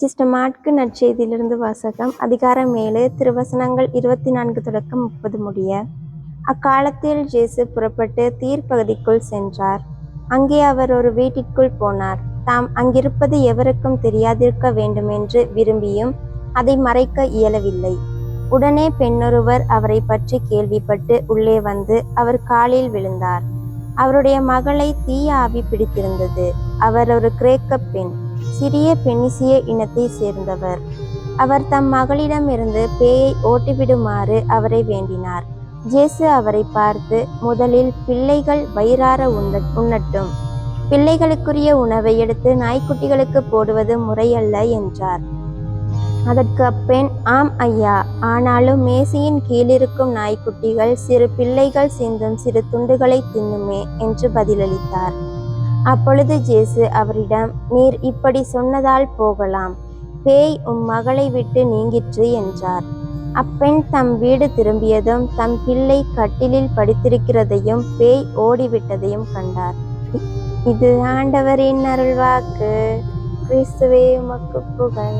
Sister மாட்கு நற்செய்தியிலிருந்து வாசகம். அதிகாரம் 7 திருவசனங்கள் 24 தொடக்கம் 30 முடிய. அக்காலத்தில் இயேசு புறப்பட்டு தீர் பகுதிக்குள் சென்றார். அங்கே அவர் ஒரு வீட்டிற்குள் போனார். தாம் அங்கிருப்பது எவருக்கும் தெரியாதிருக்க வேண்டுமென்று விரும்பியும் அதை மறைக்க இயலவில்லை. உடனே பெண்ணொருவர் அவரை பற்றி கேள்விப்பட்டு உள்ளே வந்து அவர் காலில் விழுந்தார். அவருடைய மகளை தீய ஆவி பிடித்திருந்தது. அவர் ஒரு கிரேக்க பெண், சிறிய பெனிசிய இனத்தை சேர்ந்தவர். அவர் தம் மகளிடமிருந்து பேயை ஓட்டிவிடுமாறு அவரை வேண்டினார். இயேசு அவரை பார்த்து, முதலில் பிள்ளைகள் வயிறார உண்ணட்டும், பிள்ளைகளுக்குரிய உணவை எடுத்து நாய்க்குட்டிகளுக்கு போடுவது முறையல்ல என்றார். அதற்கு அப்பெண், ஆம் ஐயா, ஆனாலும் மேசையின் கீழிருக்கும் நாய்க்குட்டிகள் சிறு பிள்ளைகள் சிந்தும் சிறு துண்டுகளை தின்னுமே என்று பதிலளித்தார். அப்பொழுது இயேசு அவரிடம், நீர் இப்படி சொன்னதால் போகலாம், பேய் உம் மகளை விட்டு நீங்கிற்று என்றார். அப்பெண் தம் வீடு திரும்பியதும் தம் பிள்ளை கட்டிலில் படுத்திருக்கிறதையும் பேய் ஓடிவிட்டதையும் கண்டார். இது ஆண்டவரின் அருள்வாக்கு. கிறிஸ்துவே உமக்கு புகழ்.